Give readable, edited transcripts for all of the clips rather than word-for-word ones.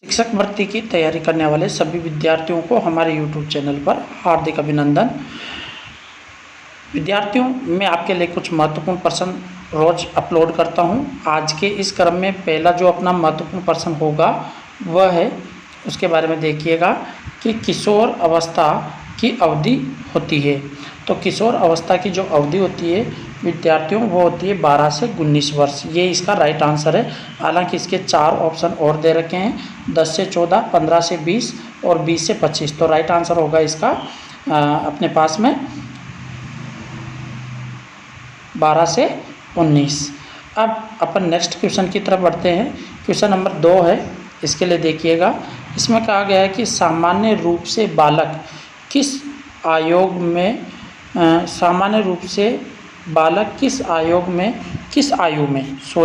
शिक्षक भर्ती की तैयारी करने वाले सभी विद्यार्थियों को हमारे YouTube चैनल पर हार्दिक अभिनंदन। विद्यार्थियों, मैं आपके लिए कुछ महत्वपूर्ण प्रश्न रोज़ अपलोड करता हूं। आज के इस क्रम में पहला जो अपना महत्वपूर्ण प्रश्न होगा वह है, उसके बारे में देखिएगा कि किशोर अवस्था की अवधि होती है। तो किशोर अवस्था की जो अवधि होती है विद्यार्थियों, वो होती है 12 से 19 वर्ष। ये इसका राइट आंसर है। हालांकि इसके 4 ऑप्शन और दे रखे हैं, 10 से 14, 15 से 20 और 20 से 25। तो राइट आंसर होगा इसका अपने पास में 12 से 19। अब अपन नेक्स्ट क्वेश्चन की तरफ बढ़ते हैं। क्वेश्चन नंबर 2 है, इसके लिए देखिएगा। इसमें कहा गया है कि सामान्य रूप से बालक किस आयु में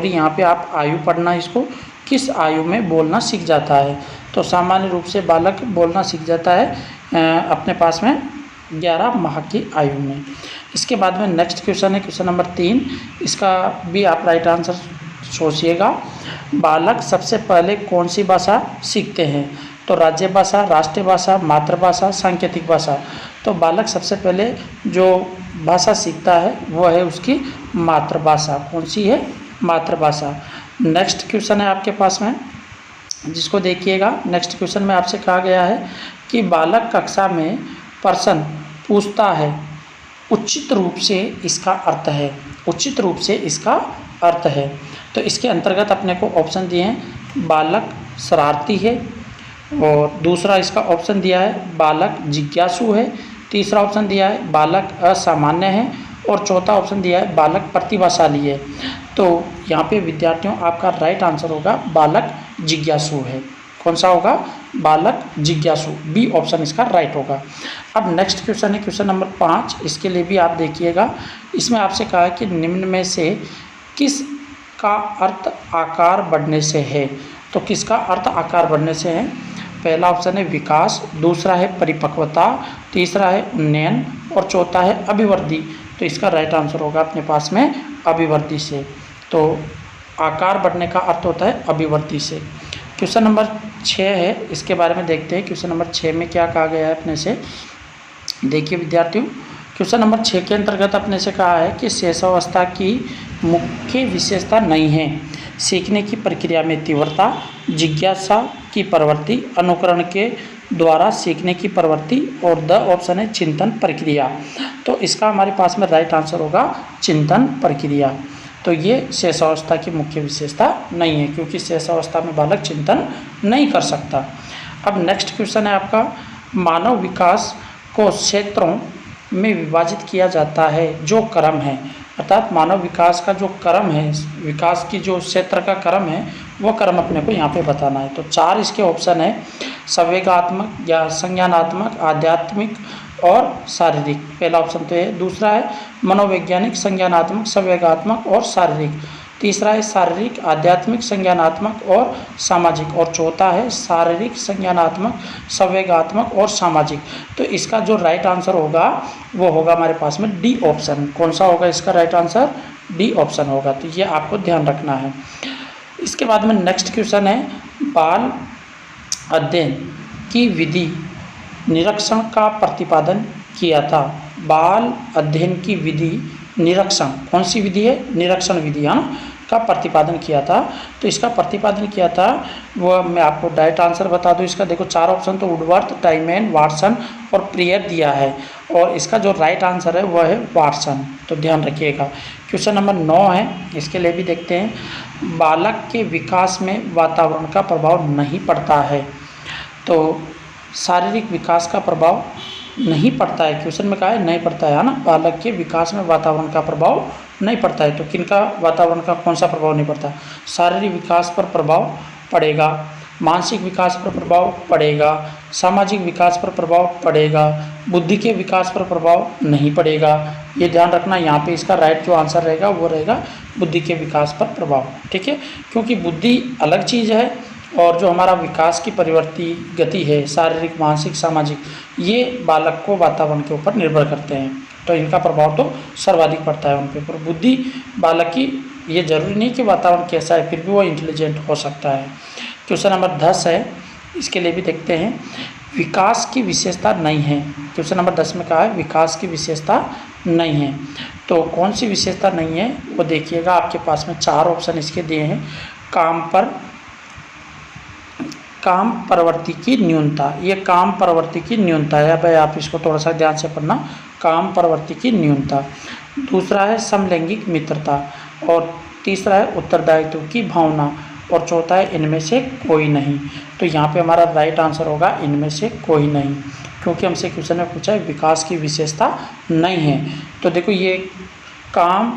यहाँ पे आप आयु पढ़ना, इसको किस आयु में बोलना सीख जाता है। तो सामान्य रूप से बालक बोलना सीख जाता है अपने पास में 11 माह की आयु में। इसके बाद में नेक्स्ट क्वेश्चन है, क्वेश्चन नंबर 3। इसका भी आप राइट आंसर सोचिएगा। बालक सबसे पहले कौन सी भाषा सीखते हैं। तो राज्य भाषा, राष्ट्रीय भाषा, मातृभाषा, सांकेतिक भाषा। तो बालक सबसे पहले जो भाषा सीखता है वह है उसकी मातृभाषा। कौन सी है? मातृभाषा। नेक्स्ट क्वेश्चन है आपके पास में, जिसको देखिएगा। नेक्स्ट क्वेश्चन में आपसे कहा गया है कि बालक कक्षा में प्रश्न पूछता है, उचित रूप से इसका अर्थ है। उचित रूप से इसका अर्थ है। तो इसके अंतर्गत अपने को ऑप्शन दिए हैं, बालक शरारती है, और दूसरा इसका ऑप्शन दिया है बालक जिज्ञासु है, तीसरा ऑप्शन दिया है बालक असामान्य है, और चौथा ऑप्शन दिया है बालक प्रतिभाशाली है। तो यहाँ पे विद्यार्थियों आपका राइट आंसर होगा बालक जिज्ञासु है। कौन सा होगा? बालक जिज्ञासु। बी ऑप्शन इसका राइट होगा। अब नेक्स्ट क्वेश्चन है, क्वेश्चन नंबर 5। इसके लिए भी आप देखिएगा। इसमें आपसे कहा है कि निम्न में से किस का अर्थ आकार बढ़ने से है। तो किसका अर्थ आकार बढ़ने से है? पहला ऑप्शन है विकास, दूसरा है परिपक्वता, तीसरा है उन्नयन, और चौथा है अभिवृद्धि। तो इसका राइट आंसर होगा अपने पास में अभिवृद्धि से। तो आकार बढ़ने का अर्थ होता है अभिवृद्धि से। क्वेश्चन नंबर 6 है, इसके बारे में देखते हैं। क्वेश्चन नंबर 6 में क्या कहा गया है अपने से, देखिए विद्यार्थियों। क्वेश्चन नंबर 6 के अंतर्गत अपने से कहा है कि शेषावस्था की मुख्य विशेषता नहीं है। सीखने की प्रक्रिया में तीव्रता, जिज्ञासा की प्रवृत्ति, अनुकरण के द्वारा सीखने की प्रवृत्ति, और द ऑप्शन है चिंतन प्रक्रिया। तो इसका हमारे पास में राइट आंसर होगा चिंतन प्रक्रिया। तो ये शेषावस्था की मुख्य विशेषता नहीं है, क्योंकि शेषावस्था में बालक चिंतन नहीं कर सकता। अब नेक्स्ट क्वेश्चन है आपका, मानव विकास को क्षेत्रों में विभाजित किया जाता है जो क्रम है। अर्थात मानव विकास का जो क्रम है, विकास की जो क्षेत्र का क्रम है, वो क्रम अपने को यहाँ पे बताना है। तो 4 इसके ऑप्शन है, संवेगात्मक या संज्ञानात्मक, आध्यात्मिक और शारीरिक। पहला ऑप्शन तो है। दूसरा है मनोवैज्ञानिक, संज्ञानात्मक, संवेगात्मक और शारीरिक। तीसरा है शारीरिक, आध्यात्मिक, संज्ञानात्मक और सामाजिक, और चौथा है शारीरिक, संज्ञानात्मक, संवेगात्मक और सामाजिक। तो इसका जो राइट आंसर होगा वो होगा हमारे पास में डी ऑप्शन। कौन सा होगा इसका राइट आंसर? डी ऑप्शन होगा। तो ये आपको ध्यान रखना है। इसके बाद में नेक्स्ट क्वेश्चन है, बाल अध्ययन की विधि निरीक्षण का प्रतिपादन किया था। बाल अध्ययन की विधि निरीक्षण, कौन सी विधि है? निरीक्षण विधि का प्रतिपादन किया था। तो इसका प्रतिपादन किया था वो मैं आपको डायरेक्ट आंसर बता दूं। इसका देखो 4 ऑप्शन तो वुडवर्थ, टाइमैन, वाटसन और प्रियर दिया है, और इसका जो राइट आंसर है वह है वाटसन। तो ध्यान रखिएगा। क्वेश्चन नंबर 9 है, इसके लिए भी देखते हैं। बालक के विकास में वातावरण का प्रभाव नहीं पड़ता है। तो शारीरिक विकास का प्रभाव नहीं पड़ता है। क्वेश्चन में कहा है नहीं पड़ता है ना, बालक के विकास में वातावरण का प्रभाव नहीं पड़ता है। तो किनका वातावरण का कौन सा प्रभाव नहीं पड़ता? शारीरिक विकास पर प्रभाव पड़ेगा, मानसिक विकास पर प्रभाव पड़ेगा, सामाजिक विकास पर प्रभाव पड़ेगा, बुद्धि के विकास पर प्रभाव नहीं पड़ेगा। ये ध्यान रखना। यहाँ पे इसका राइट जो आंसर रहेगा वो रहेगा बुद्धि के विकास पर प्रभाव। ठीक है, क्योंकि बुद्धि अलग चीज़ है, और जो हमारा विकास की परिवर्ती गति है, शारीरिक, मानसिक, सामाजिक, ये बालक को वातावरण के ऊपर निर्भर करते हैं। तो इनका प्रभाव तो सर्वाधिक पड़ता है उन पर। बुद्धि बालक की, ये जरूरी नहीं कि वातावरण कैसा है, फिर भी वो इंटेलिजेंट हो सकता है। क्वेश्चन नंबर 10 है, इसके लिए भी देखते हैं। विकास की विशेषता नहीं है, क्वेश्चन नंबर 10 में कहा है विकास की विशेषता नहीं है। तो कौन सी विशेषता नहीं है वो देखिएगा, आपके पास में 4 ऑप्शन इसके दिए हैं। काम प्रवृत्ति की न्यूनता, ये काम प्रवृत्ति की न्यूनता है भाई, आप इसको थोड़ा सा ध्यान से पढ़ना, काम प्रवृत्ति की न्यूनता। दूसरा है समलैंगिक मित्रता, और तीसरा है उत्तरदायित्व की भावना, और चौथा है इनमें से कोई नहीं। तो यहाँ पे हमारा राइट आंसर होगा इनमें से कोई नहीं, क्योंकि हमसे क्वेश्चन में पूछा है विकास की विशेषता नहीं है। तो देखो ये काम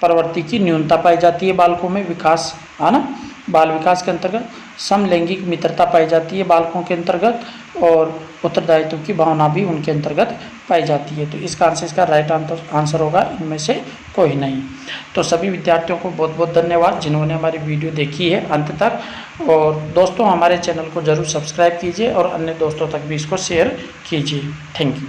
प्रवृत्ति की न्यूनता पाई जाती है बालकों में, विकास है ना, बाल विकास के अंतर्गत। समलैंगिक मित्रता पाई जाती है बालकों के अंतर्गत, और उत्तरदायित्व की भावना भी उनके अंतर्गत पाई जाती है। तो इसका आंसर, इसका राइट आंसर होगा इनमें से कोई नहीं। तो सभी विद्यार्थियों को बहुत बहुत धन्यवाद जिन्होंने हमारी वीडियो देखी है अंत तक, और दोस्तों हमारे चैनल को ज़रूर सब्सक्राइब कीजिए और अन्य दोस्तों तक भी इसको शेयर कीजिए। Thank you.